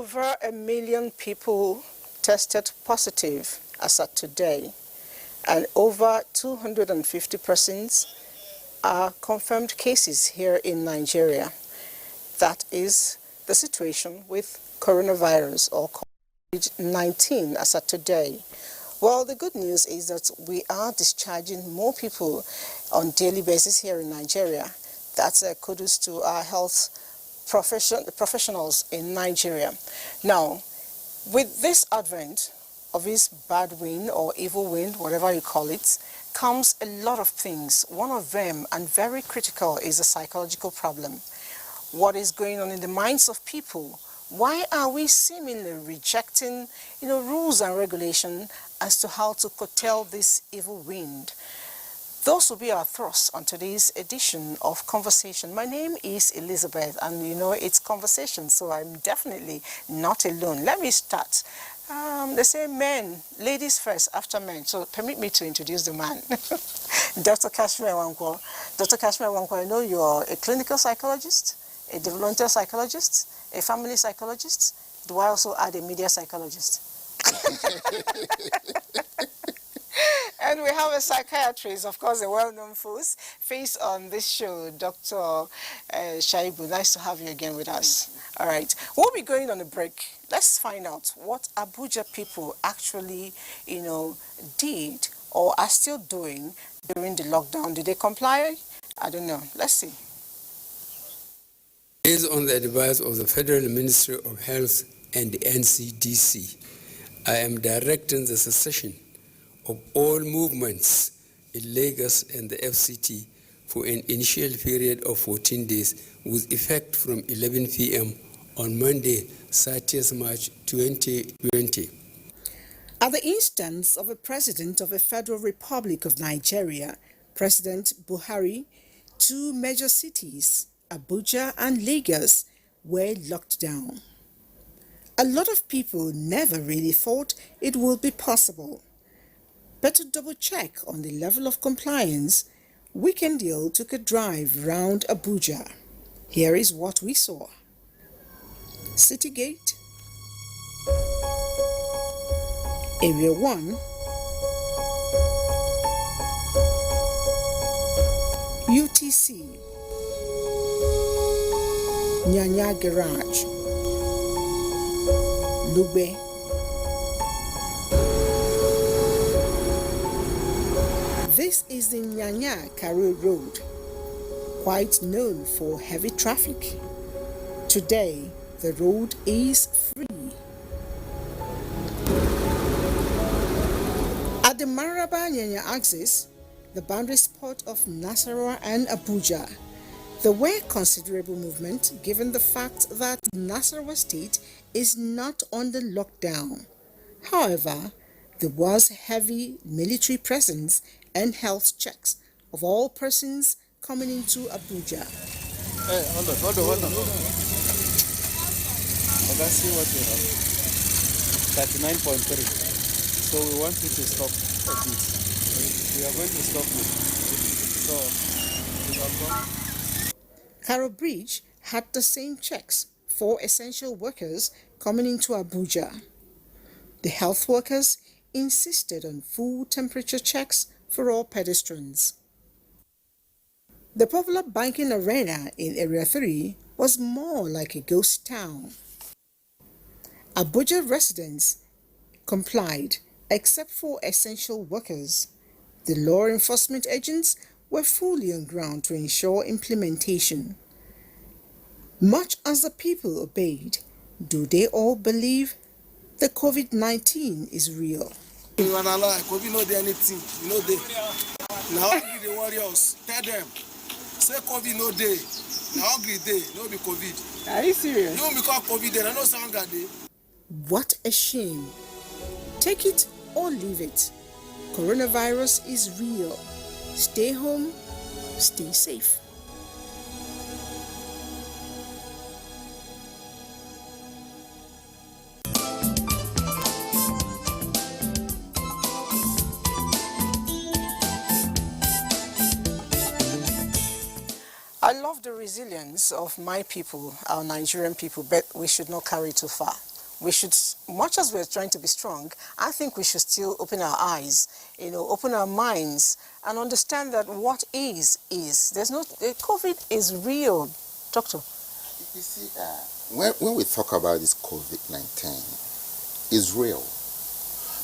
Over 1 million people tested positive as of today, and over 250 persons are confirmed cases here in Nigeria. That is the situation with coronavirus or COVID-19 as of today. Well, the good news is that we are discharging more people on daily basis here in Nigeria. That's kudos to our health professionals in Nigeria. Now, with this advent of this bad wind or evil wind, whatever you call it, comes a lot of things. One of them, and very critical, is a psychological problem. What is going on in the minds of people? Why are we seemingly rejecting, rules and regulation as to how to curtail this evil wind? Those will be our thrusts on today's edition of Conversation. My name is Elizabeth, and it's conversation, so I'm definitely not alone. Let me start. They say ladies first, after men. So permit me to introduce the man, Dr. Kashmir Wankwo. Dr. Kashmir Wankwo, I know you're a clinical psychologist, a developmental psychologist, a family psychologist. Do I also add a media psychologist? And we have a psychiatrist, of course, a well-known face on this show, Dr. Shaibu. Nice to have you again with us. All right. We'll be going on a break. Let's find out what Abuja people actually, did or are still doing during the lockdown. Did they comply? I don't know. Let's see. Based on the advice of the Federal Ministry of Health and the NCDC, I am directing the cessation of all movements in Lagos and the FCT for an initial period of 14 days with effect from 11 p.m. on Monday, 30th March 2020. At the instance of a president of a Federal Republic of Nigeria, President Buhari, two major cities, Abuja and Lagos, were locked down. A lot of people never really thought it would be possible. But to double-check on the level of compliance, Weekend Deal took a drive round Abuja. Here is what we saw. City Gate, Area 1, UTC, Nyanya Garage, Lugbe, This is the Nyanya Karo Road, quite known for heavy traffic. Today, the road is free. At the Maraba-Nyanya axis, the boundary spot of Nasarawa and Abuja, there were considerable movement given the fact that Nasarawa State is not under lockdown. However, there was heavy military presence and health checks of all persons coming into Abuja. Hey, hold on. Let's see what you have. 39.3. So we want you to stop at this. We are going to stop this. So, Karo Bridge had the same checks for essential workers coming into Abuja. The health workers insisted on full temperature checks for all pedestrians. The popular banking arena in Area 3 was more like a ghost town. Abuja residents complied except for essential workers. The law enforcement agents were fully on ground to ensure implementation. Much as the people obeyed, do they all believe the COVID-19 is real? You wanna lie, COVID no do anything, you know they. Now ugly the warriors, tell them. Say COVID no day. Now ugly day, no be COVID. Are you serious? No because COVID day, I know sound day. What a shame. Take it or leave it. Coronavirus is real. Stay home, stay safe. I love the resilience of my people, our Nigerian people, but we should not carry it too far. we should, much as we're trying to be strong, I think we should still open our eyes, open our minds and understand that what is. There's no, COVID is real, Doctor. You see, when we talk about this COVID-19, it's real.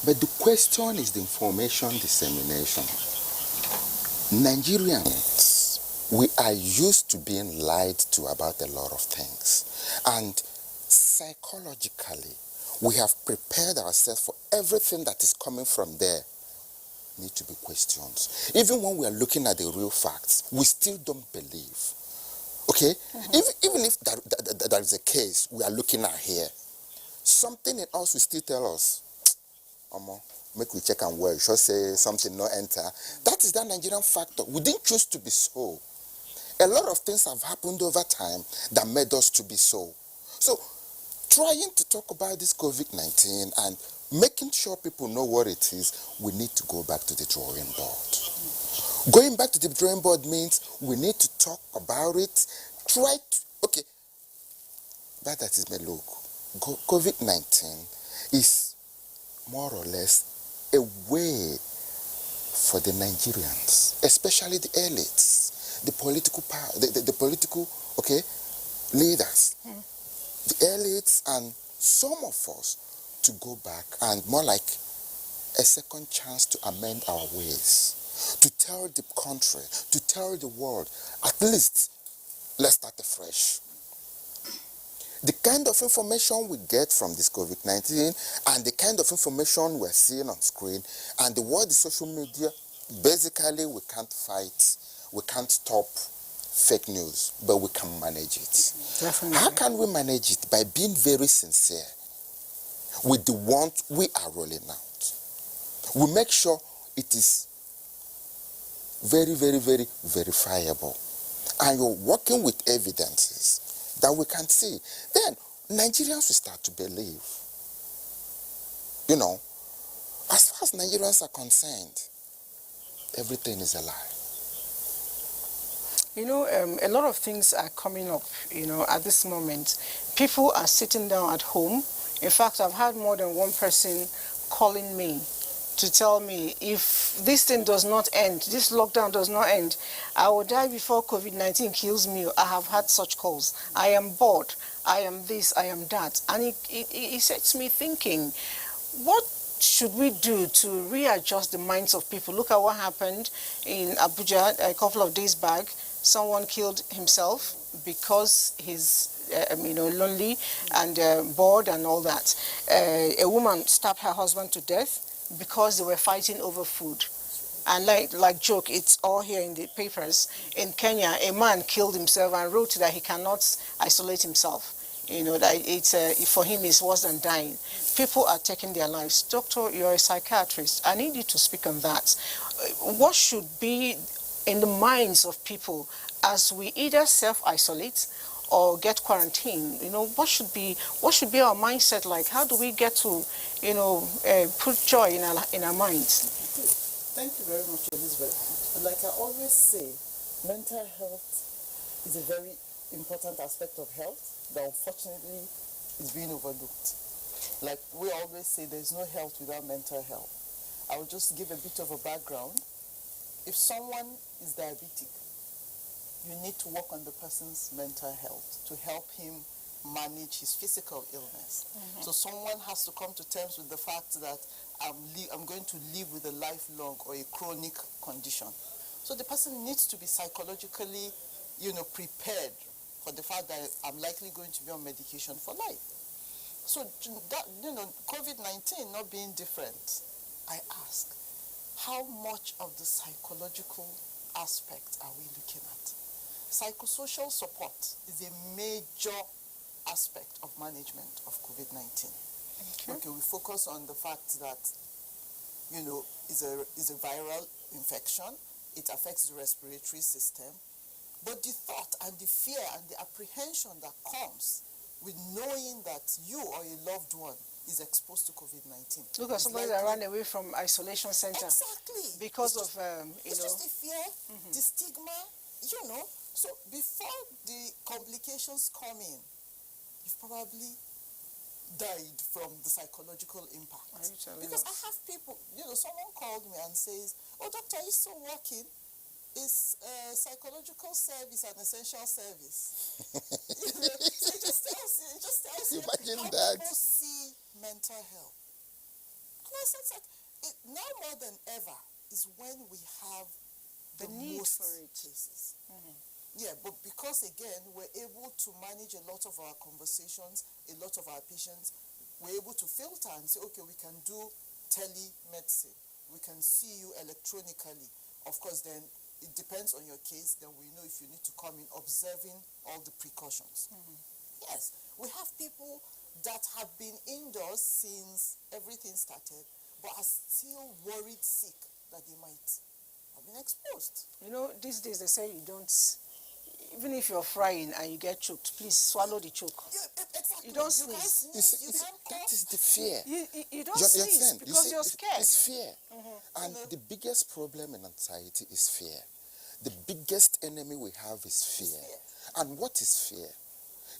But the question is the information dissemination. Nigerians, we are used to being lied to about a lot of things. And psychologically, we have prepared ourselves for everything that is coming from there need to be questioned. Even when we are looking at the real facts, we still don't believe. Okay? Even if that is the case we are looking at here, something in us will still tell us, make we check and well, should say something no enter. That is that Nigerian factor. We didn't choose to be so. A lot of things have happened over time that made us to be so. So, trying to talk about this COVID-19 and making sure people know what it is, we need to go back to the drawing board. Going back to the drawing board means we need to talk about it, okay, that is my look. COVID-19 is more or less a way for the Nigerians, especially the elites, the political power, the political, leaders, the elites and some of us to go back and more like a second chance to amend our ways, to tell the country, to tell the world, at least let's start afresh. The kind of information we get from this COVID-19 and the kind of information we're seeing on screen and the word is social media, basically we can't fight, we can't stop fake news, but we can manage it. Definitely. How can we manage it? By being very sincere with the ones we are rolling out. We make sure it is very, very, very verifiable. And you're working with evidences that we can see. Then Nigerians will start to believe. As far as Nigerians are concerned, everything is a lie. A lot of things are coming up, at this moment. People are sitting down at home. In fact, I've had more than one person calling me to tell me if this thing does not end, this lockdown does not end, I will die before COVID-19 kills me. I have had such calls. I am bored. I am this, I am that. And it sets me thinking, what should we do to readjust the minds of people? Look at what happened in Abuja a couple of days back. Someone killed himself because he's lonely and bored and all that. A woman stabbed her husband to death because they were fighting over food. And like joke, it's all here in the papers. In Kenya, a man killed himself and wrote that he cannot isolate himself. That it's for him it's worse than dying. People are taking their lives. Doctor, you're a psychiatrist. I need you to speak on that. What should be in the minds of people as we either self-isolate or get quarantined? What should be our mindset like? How do we get to, put joy in our minds? Thank you very much, Elizabeth. Like I always say, mental health is a very important aspect of health that unfortunately is being overlooked. Like we always say, there's no health without mental health. I will just give a bit of a background. If someone is diabetic, you need to work on the person's mental health to help him manage his physical illness. So someone has to come to terms with the fact that I'm going to live with a lifelong or a chronic condition. So the person needs to be psychologically, prepared for the fact that I'm likely going to be on medication for life. So that, COVID-19 not being different, I ask, how much of the psychological aspect are we looking at? Psychosocial support is a major aspect of management of COVID-19. Okay, we focus on the fact that, it's a viral infection. It affects the respiratory system. But the thought and the fear and the apprehension that comes with knowing that you or a loved one is exposed to COVID-19. Look at somebody that ran away from isolation center. Exactly. Because it's just the fear, the stigma, So before the complications come in, you've probably died from the psychological impact. Are you telling Because us? I have people, someone called me and says, "Oh, doctor, are you still working? Is psychological service an essential service?" So it just tells you Imagine how that. people see mental health. And I said, now more than ever is when we have The the need most for it. cases. Yeah, but because again, we're able to manage a lot of our conversations, a lot of our patients, we're able to filter and say, okay, we can do telemedicine. We can see you electronically. Of course, then it depends on your case. Then we know if you need to come in, observing all the precautions. Yes, we have people that have been indoors since everything started, but are still worried sick that they might have been exposed. These days they say you don't, even if you're frying and you get choked, please swallow the choke. Yeah, exactly. You don't can't sneeze. sneeze, you can't That cough. is the fear. You don't You sneeze understand? because you're scared. It's fear. And the biggest problem in anxiety is fear. The biggest enemy we have is fear. And what is fear?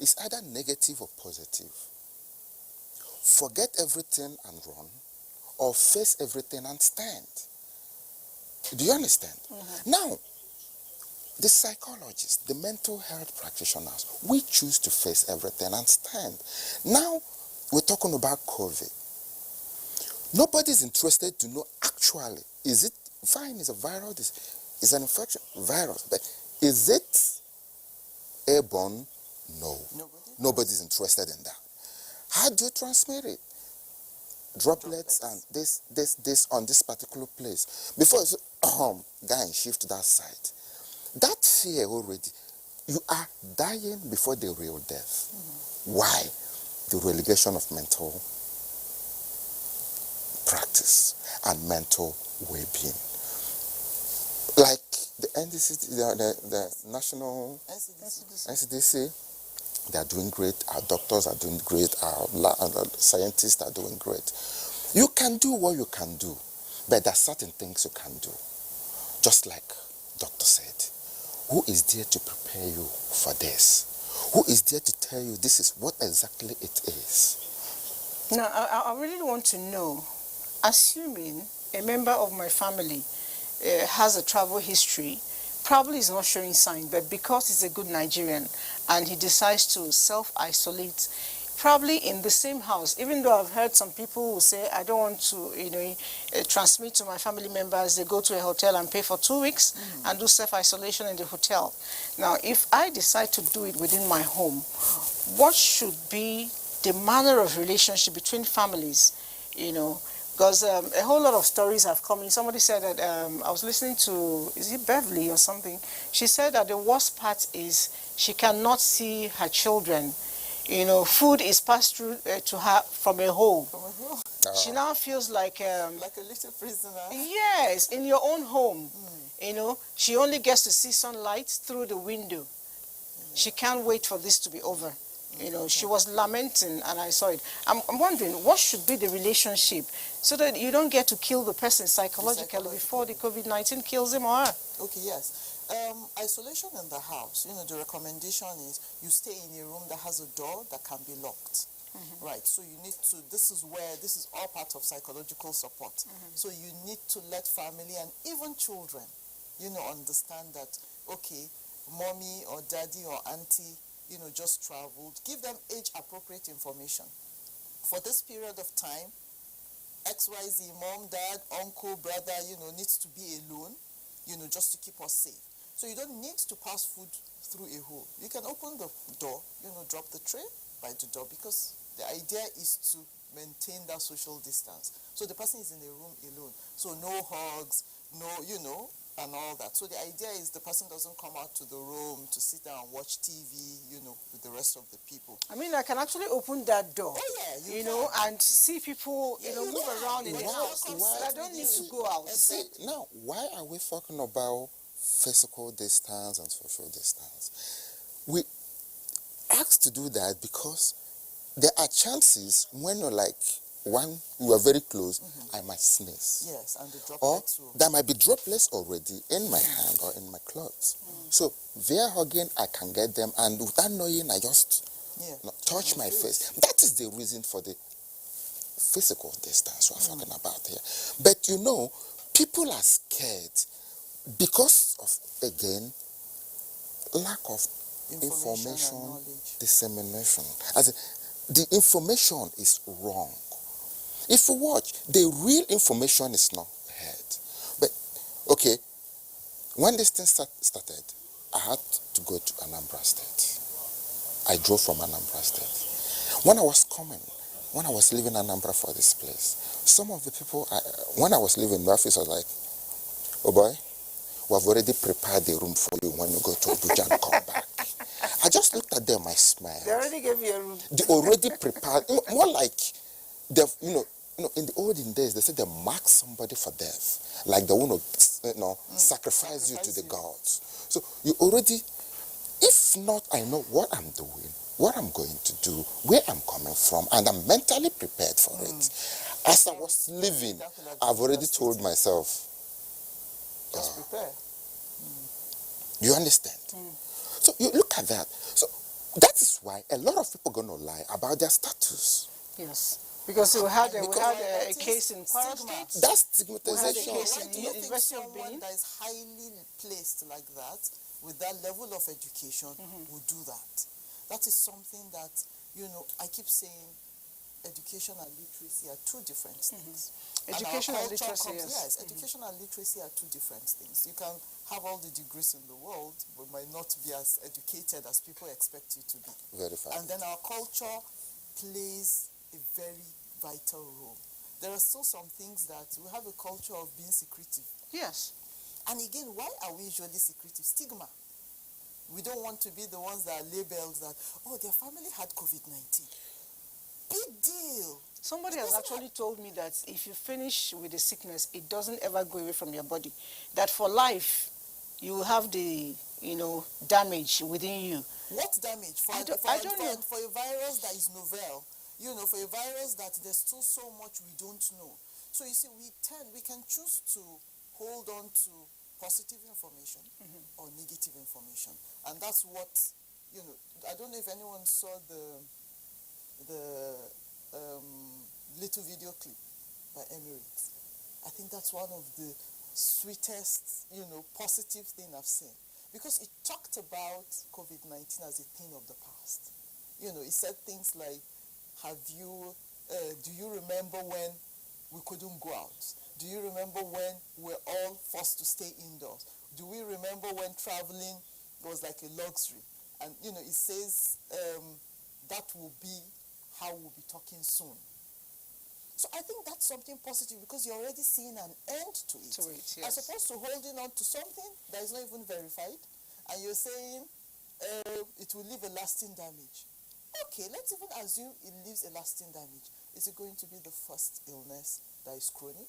It's either negative or positive. Forget everything and run, or face everything and stand. Do you understand? Now, the psychologists, the mental health practitioners, we choose to face everything and stand. Now, we're talking about COVID. Nobody's interested to know actually, is it fine, it's a viral, it's an infection, virus, but is it airborne? No. Nobody's interested in that. How do you transmit it? Droplets and this on this particular place. Before you say, guy and shift to that side. That fear already, you are dying before the real death. Why? The relegation of mental practice and mental well-being. Like the NDC, the national NCDC, they are doing great. Our doctors are doing great. Our scientists are doing great. You can do what you can do, but there are certain things you can do. Just like doctor said, who is there to prepare you for this? Who is there to tell you this is what exactly it is? Now, I really want to know, assuming a member of my family has a travel history, probably is not showing signs, but because he's a good Nigerian and he decides to self-isolate, probably in the same house, even though I've heard some people who say, I don't want to, transmit to my family members, they go to a hotel and pay for 2 weeks and do self-isolation in the hotel. Now, if I decide to do it within my home, what should be the manner of relationship between families, because a whole lot of stories have come in. Somebody said that, I was listening to, is it Beverly or something? She said that the worst part is she cannot see her children. Food is passed through to her from a hole. She now feels like a little prisoner. Yes, in your own home. She only gets to see sunlight through the window. She can't wait for this to be over. She was lamenting, and I saw it. I'm wondering, what should be the relationship so that you don't get to kill the person psychologically before the COVID-19 kills him or her? Okay, yes. Isolation in the house, the recommendation is you stay in a room that has a door that can be locked. Right, so you need to, this is all part of psychological support. So you need to let family and even children, understand that, okay, mommy or daddy or auntie, just traveled. Give them age-appropriate information. For this period of time, XYZ, mom, dad, uncle, brother, needs to be alone, just to keep us safe. So you don't need to pass food through a hole. You can open the door, drop the tray by the door, because the idea is to maintain that social distance. So the person is in a room alone. So no hugs, no, and all that. So the idea is the person doesn't come out to the room to sit down and watch TV, with the rest of the people. I mean, I can actually open that door, Oh yeah, and see people, move around in the house. But I don't need to go out. See, now, why are we talking about physical distance and social distance? We asked to do that because there are chances when you're like, we are very close, I might sneeze. Yes, and the Or droplets will... there might be droplets already in my hand or in my clothes. So they're hugging, I can get them, and without knowing, I just Yeah. No, touch my face. That is the reason for the physical distance we're talking about here. But you know, people are scared because of, again, lack of information and knowledge. dissemination. As in, the information is wrong. If you watch, the real information is not heard. But, okay, when this thing started, I had to go to Anambra State. I drove from Anambra State. When I was coming, when I was leaving Anambra for this place, some of the people, when I was leaving, my office was like, oh boy, we have already prepared the room for you when you go to Abuja and come back. I just looked at them, I smiled. They already gave you a room. They already prepared, more like, in the olden days, they said they mark somebody for death. Like they want to, sacrifice you to the gods. So you already, if not, I know what I'm doing, what I'm going to do, where I'm coming from, and I'm mentally prepared for it. As I was living, I've already told myself, just prepare. You understand? So you look at that. So that is why a lot of people are going to lie about their status. Yes. Because we had a case in Kwara State. That's stigmatization. We had a case Why in do you think University of someone Benin? that is highly placed like that, with that level of education, will do that? That is something that, I keep saying education and literacy are two different things. Education and literacy, yes. Education and literacy are two different things. You can have all the degrees in the world, but might not be as educated as people expect you to be. Very fine. And then our culture plays a very vital role. There are still some things that we have a culture of being secretive. Yes. And again, why are we usually secretive? Stigma. We don't want to be the ones that are labeled that, oh, their family had COVID-19. Big deal. Somebody has actually told me that if you finish with the sickness, it doesn't ever go away from your body. That for life, you will have the, damage within you. What damage? For I don't know. For a virus that is novel, for a virus that there's still so much we don't know. So you see, we can choose to hold on to positive information or negative information. And that's what, I don't know if anyone saw the little video clip by Emirates. I think that's one of the sweetest, positive thing I've seen. Because it talked about COVID-19 as a thing of the past. It said things like, do you remember when we couldn't go out? Do you remember when we were all forced to stay indoors? Do we remember when traveling was like a luxury? And, it says that will be how we'll be talking soon. So I think that's something positive because you're already seeing an end to it. Yes. As opposed to holding on to something that is not even verified, and you're saying it will leave a lasting damage. Okay, let's even assume it leaves a lasting damage. Is it going to be the first illness that is chronic?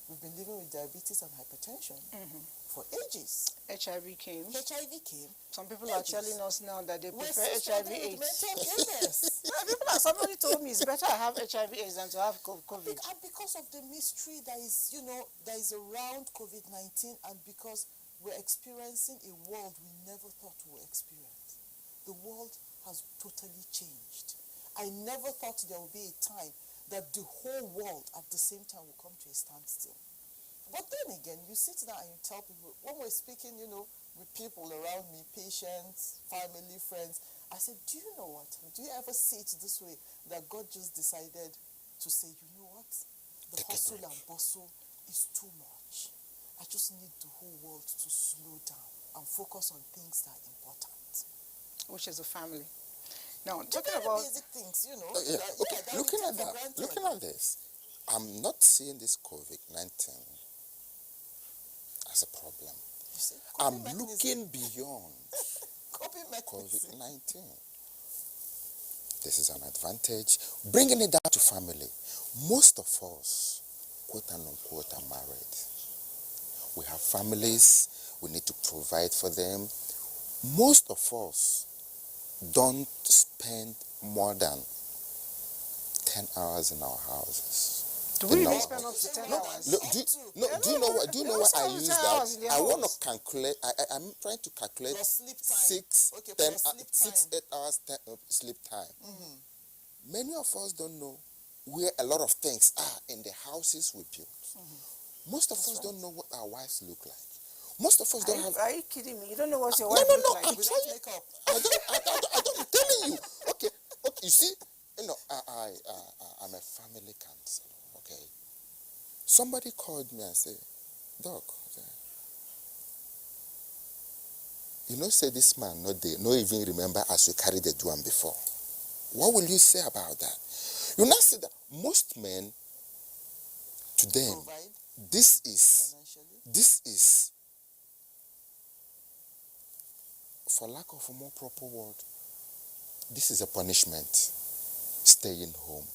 We've been living with diabetes and hypertension for ages. HIV came. Some people are telling us now that they prefer HIV/AIDS. Mental illness. Somebody told me it's better to have HIV/AIDS than to have COVID. And because of the mystery that is, that is around COVID-19, and because we're experiencing a world we never thought we would experience. The world has totally changed. I never thought there would be a time that the whole world at the same time will come to a standstill. But then again, you sit down and you tell people, when we're speaking, with people around me, patients, family, friends, I said, do you know what? Do you ever see it this way, that God just decided to say, you know what? The hustle and bustle is too much. I just need the whole world to slow down and focus on things that are important. Which is a family. Now, talking about basic things, Looking at this, I'm not seeing this COVID-19 as a problem. I'm looking beyond COVID-19. This is an advantage. Bringing it down to family. Most of us, quote and unquote, are married. We have families. We need to provide for them. Most of us don't spend more than 10 hours in our houses. Do we No. even spend up to 10 hours? Look, do you know what? Do you know what I use hours in that? their I want house. to calculate. I'm trying to calculate Plus sleep time. 6, Okay, 10, plus sleep 6, time. 8 hours sleep time. Many of us don't know where a lot of things are in the houses we build. Most of us don't know what our wives look like. Most of us don't have. Are you kidding me? You don't know what your No, wife no, looks no. like. I'm Without trying. makeup. I don't. I'm telling you. Okay. You see, I'm a family counselor. Okay. Somebody called me and said, "Doc, say this man no even remember as we carried the one before. What will you say about that?" You now see that most men, to them, Provide this is, for lack of a more proper word, this is a punishment. Staying home.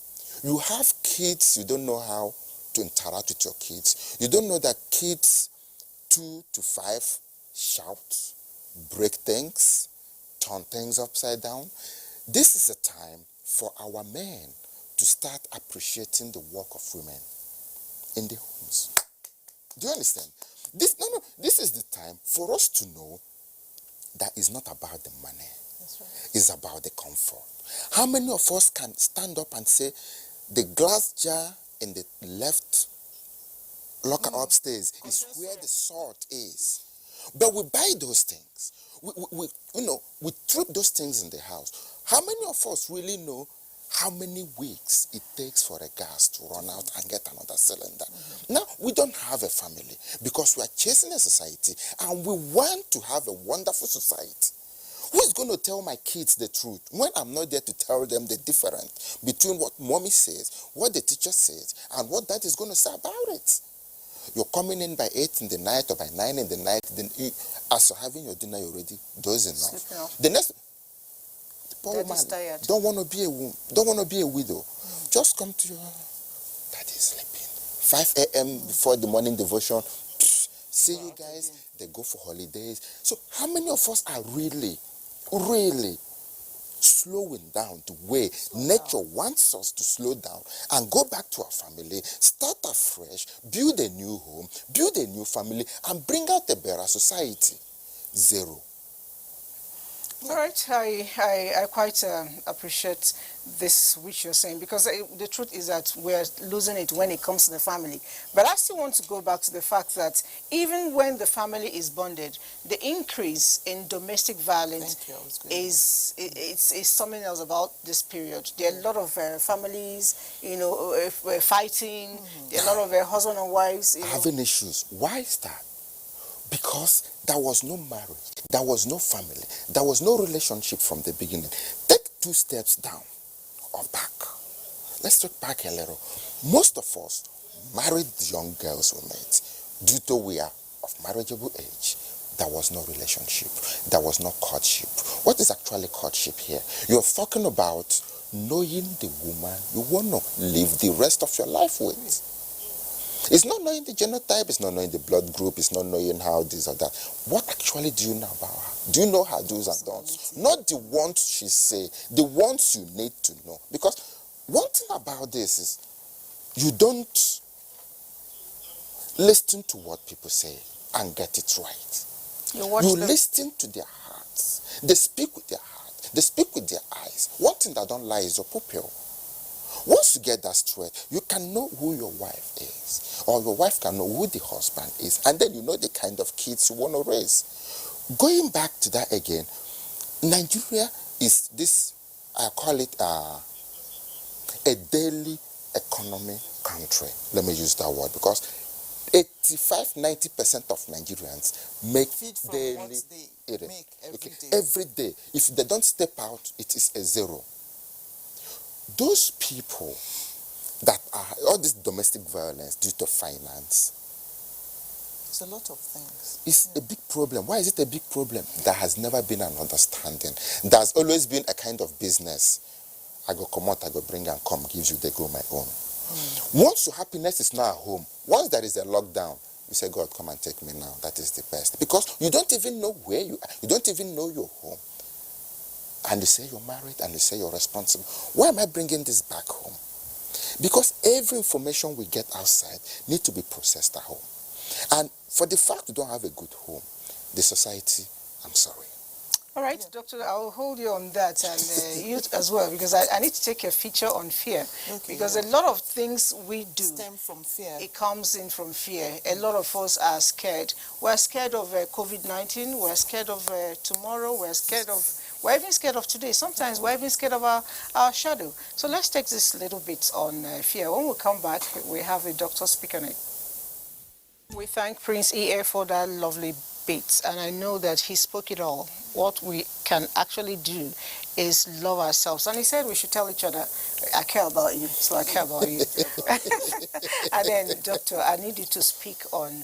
You have kids, you don't know how to interact with your kids. You don't know that kids 2 to 5 shout, break things, turn things upside down. This is a time for our men to start appreciating the work of women in the homes. Do you understand? This is the time for us to know that it's not about the money. That's right. It's about the comfort. How many of us can stand up and say, the glass jar in the left locker upstairs is where the salt is? But we buy those things. We trip those things in the house. How many of us really know how many weeks it takes for a gas to run out and get another cylinder? Now, we don't have a family because we are chasing a society and we want to have a wonderful society. Who is going to tell my kids the truth when I'm not there to tell them the difference between what mommy says, what the teacher says, and what dad is going to say about it? You're coming in by 8 in the night or by 9 in the night, then as you're having your dinner, you're already dozing off. The next poor woman don't want to be a widow. Just come to your daddy is sleeping. 5 a.m. before the morning devotion. See you guys. They go for holidays. So how many of us are really slowing down the way nature wants us to slow down and go back to our family, start afresh, build a new home, build a new family, and bring out a better society? Zero. All right, I quite appreciate this which you're saying, because the truth is that we're losing it when it comes to the family. But I still want to go back to the fact that even when the family is bonded, the increase in domestic violence is something else about this period. There are a lot of families, fighting. There are a lot of husband and wives having issues. Why is that? Because there was no marriage, there was no family, there was no relationship from the beginning. Take 2 steps down or back. Let's look back a little. Most of us married young girls we met due to we are of marriageable age. There was no relationship. There was no courtship. What is actually courtship here? You're talking about knowing the woman you want to live the rest of your life with. It's not knowing the genotype, it's not knowing the blood group, it's not knowing how this or that. What actually do you know about her? Do you know her do's and don'ts? Not the ones she say, the ones you need to know. Because one thing about this is you don't listen to what people say and get it right. You listen to their hearts. They speak with their heart. They speak with their eyes. One thing that don't lie is your pupil. Once you get that straight, you can know who your wife is, or your wife can know who the husband is, and then you know the kind of kids you want to raise. Going back to that again, Nigeria is this, I call it a daily economy country. Let me use that word, because 85-90% of Nigerians make daily every day. If they don't step out, it is a zero. Those people that are all this domestic violence due to finance, it's a lot of things. It's a big problem. Why is it a big problem? There has never been an understanding. There's always been a kind of business. I go come out, I go bring and come, gives you, they go my own. Once your happiness is not at home, once there is a lockdown, you say, God, come and take me now. That is the best. Because you don't even know where you are. You don't even know your home. And you say you're married and you say you're responsible. Why am I bringing this back home? Because every information we get outside need to be processed at home. And for the fact we don't have a good home, the society, I'm sorry. All right, Doctor, I'll hold you on that, and you as well, because I need to take a feature on fear. Okay, because yeah. a lot of things we do, Stem from fear. it comes in from fear. A lot of us are scared. We're scared of COVID-19, we're scared of tomorrow, we're even scared of today. Sometimes we're even scared of our shadow. So let's take this little bit on fear. When we come back, we have a doctor speak on it. We thank Prince E.A. for that lovely bit, and I know that he spoke it all. What we can actually do is love ourselves. And he said we should tell each other, I care about you, so I care about you. And then, Doctor, I need you to speak on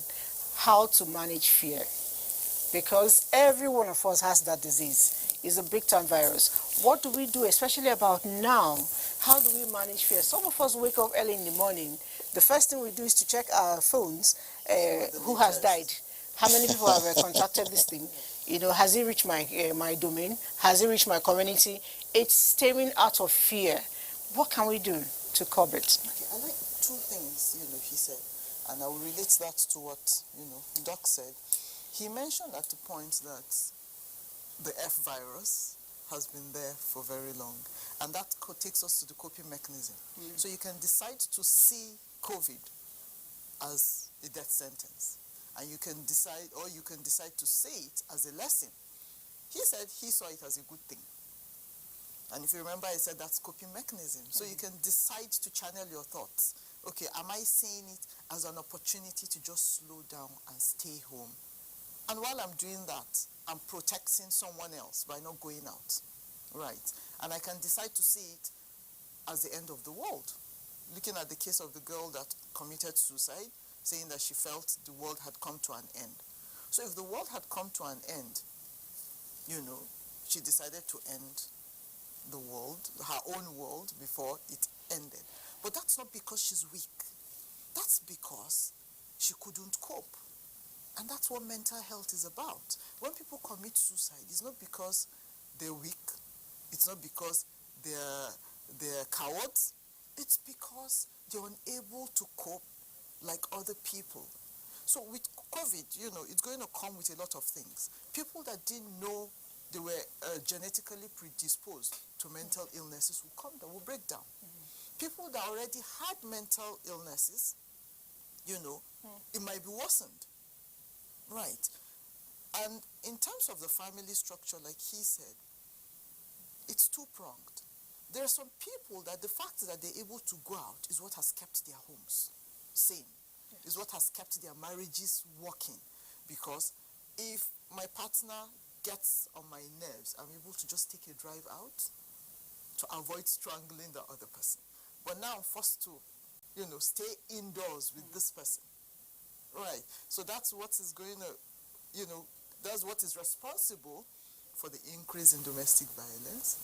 how to manage fear, because every one of us has that disease. It's a big-time virus. What do we do, especially about now? How do we manage fear? Some of us wake up early in the morning. The first thing we do is to check our phones. Who has died? How many people have contracted this thing? You know, has it reached my domain? Has it reached my community? It's stemming out of fear. What can we do to curb it? Okay, I like two things, he said, and I will relate that to what, Doc said. He mentioned at the point that the F virus has been there for very long, and that takes us to the coping mechanism. So you can decide to see COVID as a death sentence, and you can decide to see it as a lesson. He said he saw it as a good thing. And if you remember, I said that's coping mechanism. So you can decide to channel your thoughts. Okay, am I seeing it as an opportunity to just slow down and stay home? And while I'm doing that, I'm protecting someone else by not going out, right? And I can decide to see it as the end of the world. Looking at the case of the girl that committed suicide, saying that she felt the world had come to an end. So if the world had come to an end, she decided to end the world, her own world, before it ended. But that's not because she's weak. That's because she couldn't cope. And that's what mental health is about. When people commit suicide, it's not because they're weak. It's not because they're cowards. It's because they're unable to cope like other people. So with COVID, it's going to come with a lot of things. People that didn't know they were genetically predisposed to mental illnesses will come down, will break down. People that already had mental illnesses, it might be worsened. Right. And in terms of the family structure, like he said, it's two-pronged. There are some people that the fact that they're able to go out is what has kept their homes sane, is what has kept their marriages working. Because if my partner gets on my nerves, I'm able to just take a drive out to avoid strangling the other person. But now I'm forced to, stay indoors with this person. Right. So that's what is going to, that's what is responsible for the increase in domestic violence,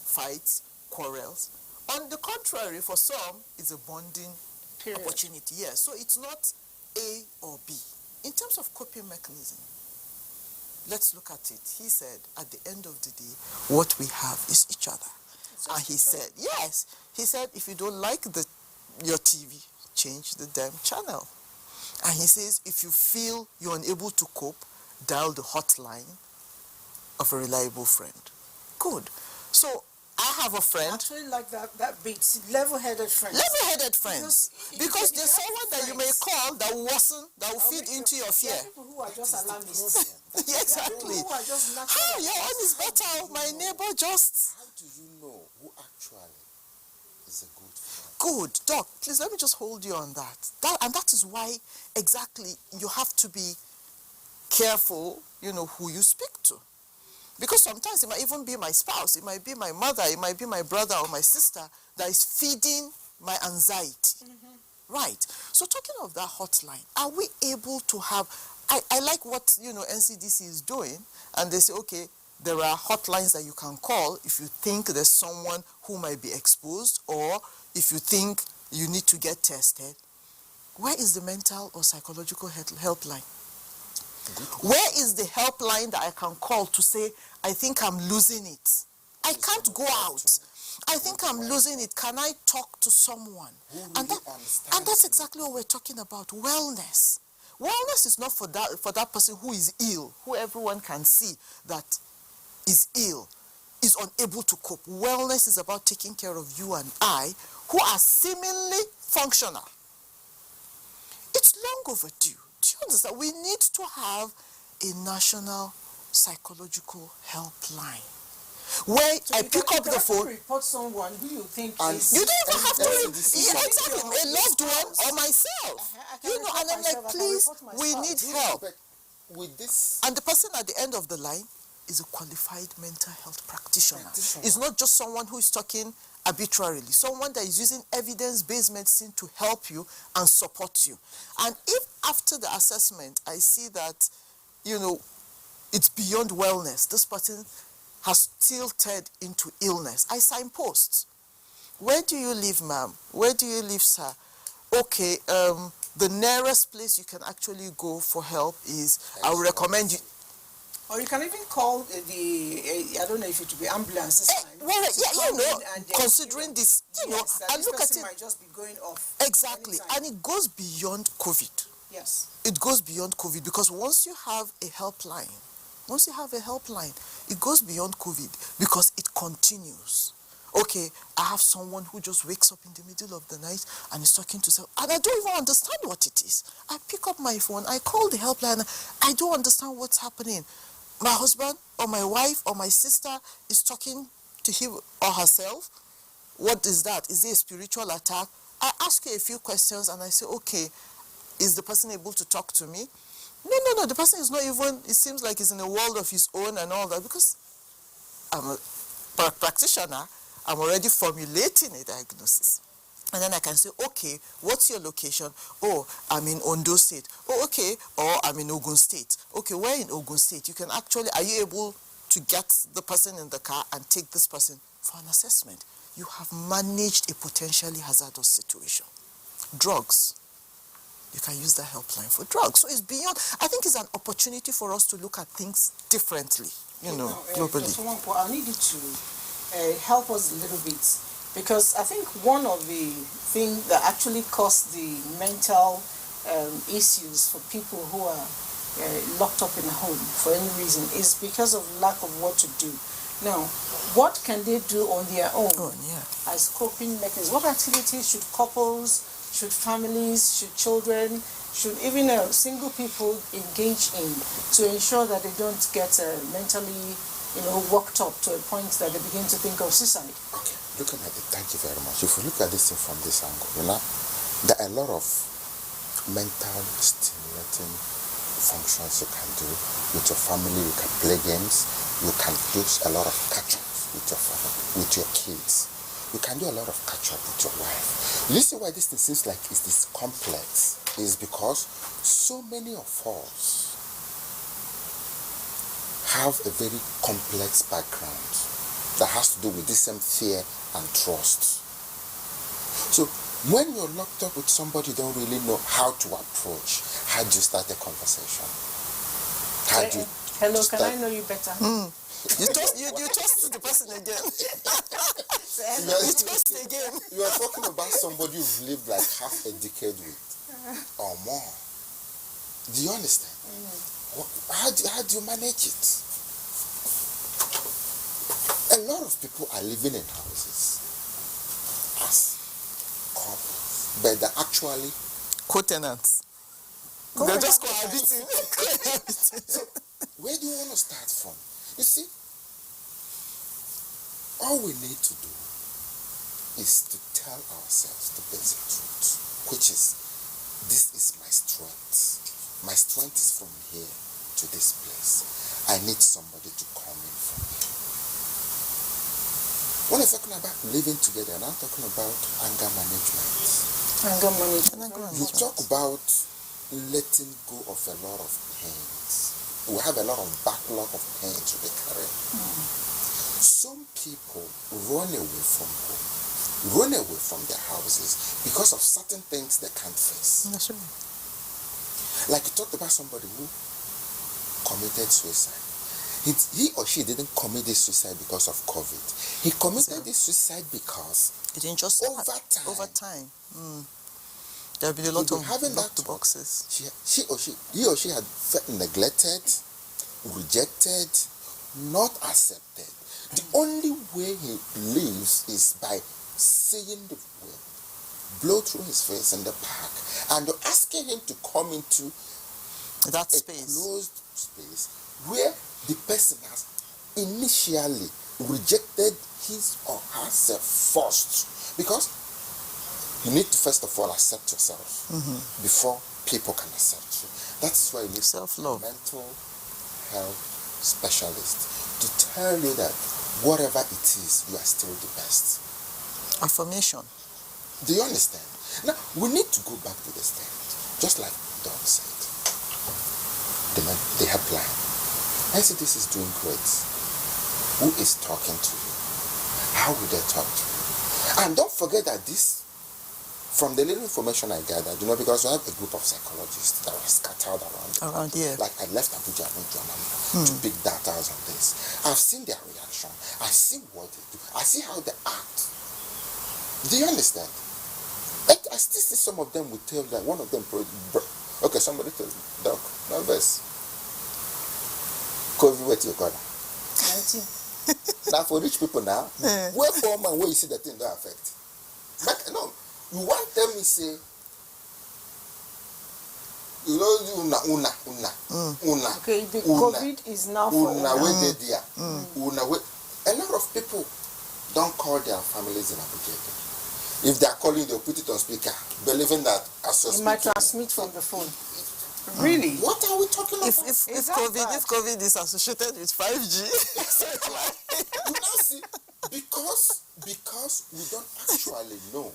fights, quarrels. On the contrary, for some, it's a bonding opportunity. Yes. So it's not A or B. In terms of coping mechanism, let's look at it. He said, at the end of the day, what we have is each other. And he said, yes. He said, if you don't like your TV, change the damn channel. And he says, if you feel you're unable to cope, dial the hotline of a reliable friend. Good. So I have a friend. I actually like that bit. Level-headed friends. Level-headed friends. Because there's someone that you may call that will feed into your fear. There are people who are just alarmists. Exactly. Who are just How? Your own is better. My neighbor just... How do you know who actually is a good friend? Good. Doc, please let me just hold you on that. And that is why exactly you have to be careful, who you speak to. Because sometimes it might even be my spouse, it might be my mother, it might be my brother or my sister that is feeding my anxiety. Right. So talking of that hotline, are we able to have... I like what, NCDC is doing, and they say, okay, there are hotlines that you can call if you think there's someone who might be exposed, or if you think you need to get tested. Where is the mental or psychological helpline? Where is the helpline that I can call to say, I think I'm losing it? I can't go out. I think I'm losing it. Can I talk to someone? And that's exactly what we're talking about, wellness. Wellness is not for that person who is ill, who everyone can see that is ill, is unable to cope. Wellness is about taking care of you and I, who are seemingly functional. It's long overdue. Do you understand? We need to have a national psychological helpline where I pick up the phone. Report someone who you think is. You don't even have to. Exactly. A loved one or myself. And I'm like, please, we need help. With this. And the person at the end of the line is a qualified mental health practitioner. It's not just someone who is talking arbitrarily, someone that is using evidence-based medicine to help you and support you. And if after the assessment I see that, it's beyond wellness, this person has tilted into illness, I signpost. Where do you live, ma'am? Where do you live, sir? Okay, the nearest place you can actually go for help is, I would recommend you. Or you can even call I don't know if it will be ambulance. Considering this, and look at it. Might just be going off. Exactly, anytime. And it goes beyond COVID. Yes. It goes beyond COVID because once you have a helpline, it goes beyond COVID because it continues. Okay, I have someone who just wakes up in the middle of the night and is talking to self, and I don't even understand what it is. I pick up my phone, I call the helpline, I don't understand what's happening. My husband or my wife or my sister is talking to him or herself. What is that? Is it a spiritual attack? I ask her a few questions and I say, okay, is the person able to talk to me? No, the person is not even, it seems like he's in a world of his own and all that, because I'm a practitioner, I'm already formulating a diagnosis. And then I can say, okay, what's your location? Oh, I'm in Ondo State. Oh, okay. Or I'm in Ogun State. Okay, where in Ogun State? You can actually, are you able to get the person in the car and take this person for an assessment? You have managed a potentially hazardous situation. Drugs. You can use the helpline for drugs. So it's beyond, I think it's an opportunity for us to look at things differently, globally. I need you to help us a little bit. Because I think one of the things that actually cause the mental issues for people who are locked up in a home for any reason is because of lack of what to do. Now, what can they do on their own as coping mechanisms? What activities should couples, should families, should children, should even single people engage in to ensure that they don't get mentally worked up to a point that they begin to think of suicide? Okay. Looking at it, thank you very much. If we look at this thing from this angle, there are a lot of mental stimulating functions you can do with your family. You can play games. You can do a lot of catch-ups with your family, with your kids. You can do a lot of catch-up with your wife. You see why this thing seems like it's this complex is because so many of us have a very complex background that has to do with this same fear and trust. So when you're locked up with somebody you don't really know how to approach, how do you start a conversation? How do you Hello, can I know you better? You trust the person again. You trust again. You are talking about somebody you've lived like half a decade with or more. Do you understand? How do you manage it? A lot of people are living in houses as couples, but they're actually co-tenants. They're just cohabiting. So, where do you want to start from? You see, all we need to do is to tell ourselves the basic truth, which is, this is my strength. My strength is from here to this place. I need somebody to come in from here. When I'm talking about living together, I'm talking about anger management. Anger management. You talk about letting go of a lot of pains. We have a lot of backlog of pains to be carrying. Some people run away from home, run away from their houses because of certain things they can't face. That's right. Like you talked about somebody who committed suicide. he or she didn't commit this suicide because of COVID. He committed this suicide because It didn't just over time. Over time. There have been a lot of having that blocked boxes. he or she had felt neglected, rejected, not accepted. The only way he lives is by seeing the wind blow through his face in the park, and you're asking him to come into That a space. closed space where the person has initially rejected his or herself first, because you need to first of all accept yourself before people can accept you. That's why you need Self-love. a mental health specialist to tell you that whatever it is, you are still the best. Affirmation. Do you understand? Now, we need to go back to the stand, just like Don said. The helpline. NCDC is doing great. Who is talking to you? How will they talk to you? And don't forget that this, from the little information I gathered, because we have a group of psychologists that were scattered around here. Like I left Abuja and went to big data on this. I've seen their reaction. I see what they do. I see how they act. Do you understand? I still see some of them will tell that one of them, okay, somebody tells me, Doc, nervous. COVID, what you call it? Now for rich people now, where for man where you see the thing don't affect. But no, you want them to say, una. Okay, the COVID is now for una. A lot of people don't call their families in Abuja. If they are calling, they'll put it on speaker, believing that as you might transmit from the phone. Really? What are we talking about? If COVID is associated with 5G, you now see, because we don't actually know.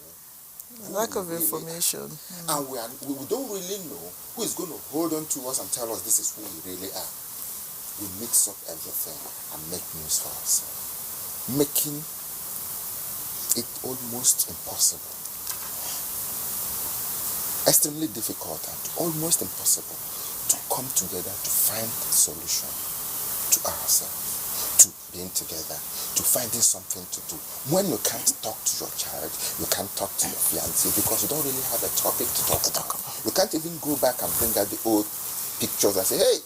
Lack of information. And we don't really know who is going to hold on to us and tell us this is who we really are. We mix up everything and make news for ourselves, making it almost impossible, extremely difficult and almost impossible to come together to find a solution to ourselves, to being together, to finding something to do. When you can't talk to your child, you can't talk to your fiancé because you don't really have a topic to talk about. You can't even go back and bring out the old pictures and say, hey,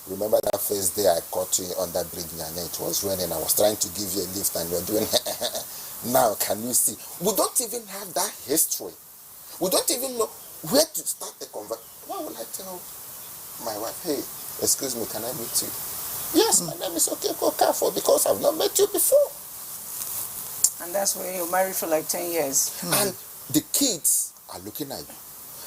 remember that first day I caught you on that bridge and it was raining, I was trying to give you a lift and you're doing now can you see? We don't even have that history. We don't even know where to start the conversation. Why would I tell my wife, hey, excuse me, can I meet you? Yes, my name is Okeko Kafo because I've not met you before. And that's when you're married for like 10 years. And the kids are looking at you.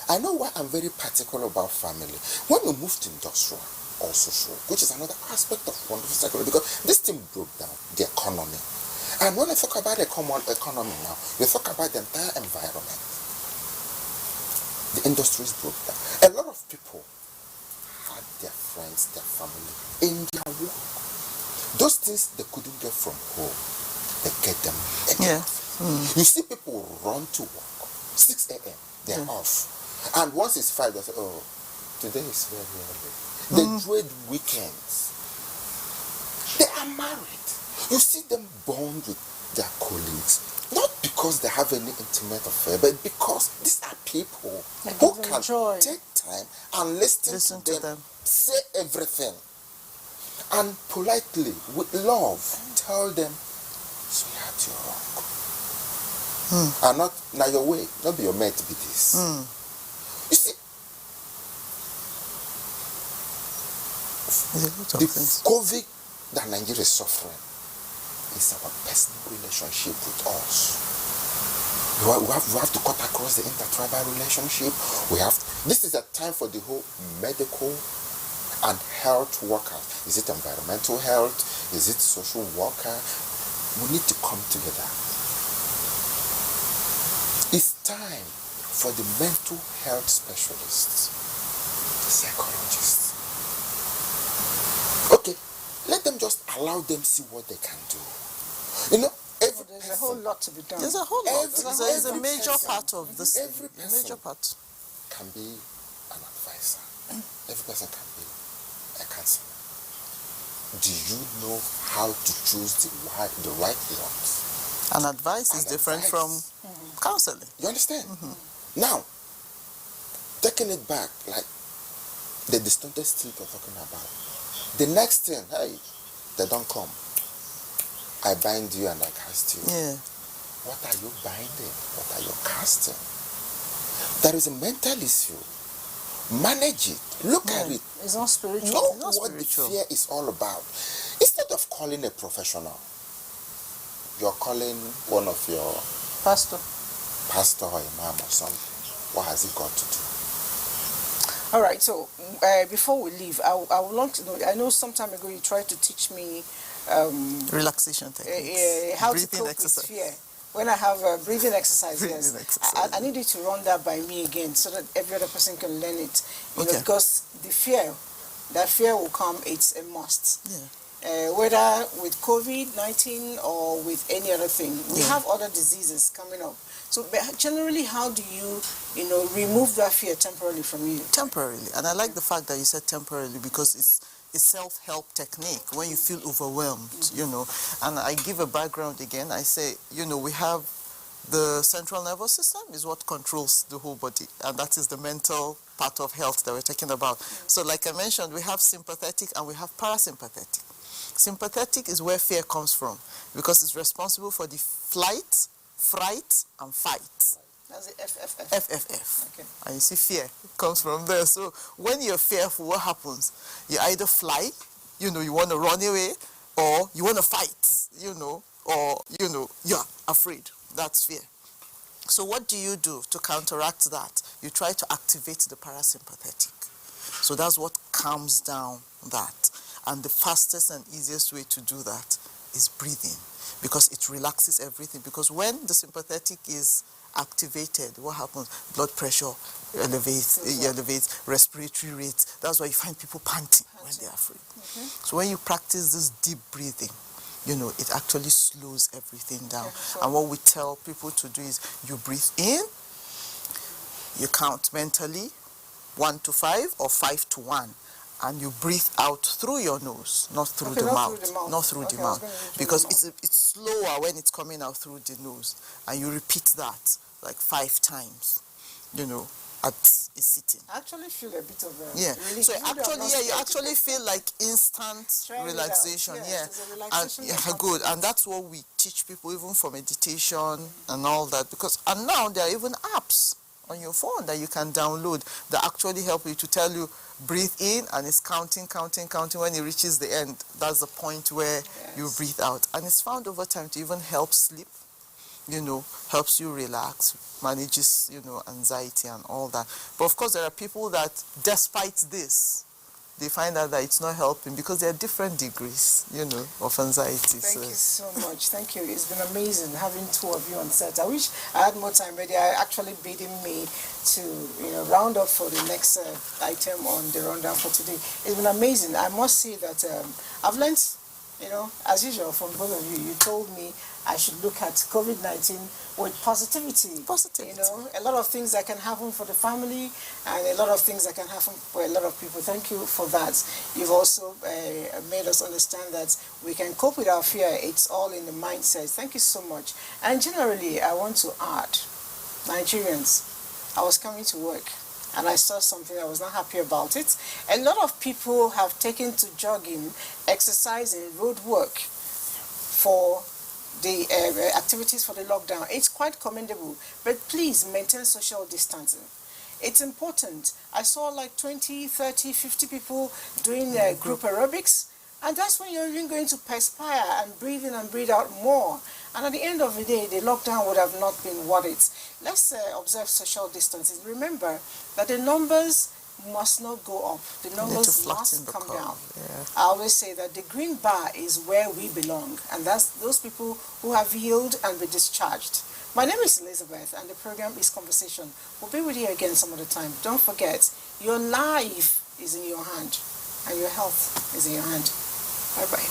I know why I'm very particular about family. When we moved to industrial or social, which is another aspect of wonderful psychology, because this thing broke down the economy. And when I talk about the common economy now, we talk about the entire environment. The industries broke down. A lot of people had their friends, their family in their work. Those things they couldn't get from home, they get them in the office. You see people run to work, 6 a.m., they're off. And once it's 5, they say, oh, today is very early. They dread weekends. They are married. You see them bond with their colleagues, not because they have any intimate affair, but because these are people who can take time and listen to them, say everything, and politely, with love, tell them, sweetheart, you're wrong. And not, now your way, not be your mate to be this. You see, the COVID that Nigeria is suffering is our personal relationship with us. We have to cut across the intertribal relationship. This is a time for the whole medical and health workers. Is it environmental health? Is it social worker? We need to come together. It's time for the mental health specialists, the psychologists. Okay, let them just allow them see what they can do. There's a whole lot to be done. There's a whole lot. There's a major part of this. Every A major part can be an advisor. Every person can be a counselor. do you know how to choose the right ones? And advice is different from counseling. You understand? Now, taking it back, like the distorted state we're talking about. The next thing, hey, they don't come. I bind you and I cast you. Yeah. What are you binding? What are you casting? There is a mental issue. Manage it. Look at it. It's not spiritual. Know It's not what spiritual. the fear is all about. Instead of calling a professional, you're calling one of your pastor or imam or something. What has it got to do? All right, so before we leave, I would want to know, I know some time ago you tried to teach me Relaxation techniques. how Breathing to cope exercise. with fear. When I have a breathing exercise, Breathing yes. exercise. I need you to run that by me again so that every other person can learn it. You know, Okay. because that fear will come, it's a must. Yeah. Whether with COVID-19 or with any other thing. We have other diseases coming up. So but generally, how do you remove that fear temporarily from you? Temporarily. And I like the fact that you said temporarily because it's a self-help technique when you feel overwhelmed, And I give a background again. I say, we have the central nervous system is what controls the whole body. And that is the mental part of health that we're talking about. So like I mentioned, we have sympathetic and we have parasympathetic. Sympathetic is where fear comes from because it's responsible for the flight, fright, and fight. That's the FFF. FFF. Okay. And you see fear comes from there. So when you're fearful, what happens? You either fly, you want to run away, or you want to fight, or, you're afraid. That's fear. So what do you do to counteract that? You try to activate the parasympathetic. So that's what calms down that. And the fastest and easiest way to do that is breathing because it relaxes everything. Because when the sympathetic is activated, what happens? Blood pressure elevates, respiratory rates. That's why you find people panting when they're afraid. Okay. So when you practice this deep breathing, it actually slows everything down. Okay, so and what we tell people to do is you breathe in, you count mentally 1 to 5 or 5 to 1. And you breathe out through your nose, not through the mouth. Not through the mouth. Because it's slower when it's coming out through the nose. And you repeat that like 5 times, at a sitting. I actually feel a bit of relief. So you actually feel like instant relaxation. And good. And that's what we teach people even for meditation and all that. And now there are even apps on your phone that you can download that actually help you to tell you breathe in and it's counting. When it reaches the end, that's the point where you breathe out. And it's found over time to even help sleep, helps you relax, manages, anxiety and all that. But of course there are people that despite this, they find out that it's not helping because there are different degrees, of anxiety. Thank you so much. Thank you. It's been amazing having 2 of you on set. I wish I had more time, but they are actually bidding me to, round up for the next item on the rundown for today. It's been amazing. I must say that I've learned, as usual from both of you. You told me I should look at COVID-19 with positivity. A lot of things that can happen for the family and a lot of things that can happen for a lot of people. Thank you for that. You've also made us understand that we can cope with our fear. It's all in the mindset. Thank you so much. And generally, I want to add, Nigerians, I was coming to work and I saw something I was not happy about it. A lot of people have taken to jogging, exercising, road work for the activities for the lockdown. It's quite commendable, but please maintain social distancing. It's important. I saw like 20, 30, 50 people doing group aerobics, and that's when you're even going to perspire and breathe in and breathe out more. And at the end of the day, the lockdown would have not been worth it. Let's observe social distancing. Remember that the numbers must not go up. The numbers must come down. Yeah. I always say that the green bar is where we belong, and that's those people who have healed and been discharged. My name is Elizabeth, and the program is Conversation. We'll be with you again some other time. Don't forget, your life is in your hand, and your health is in your hand. Bye-bye.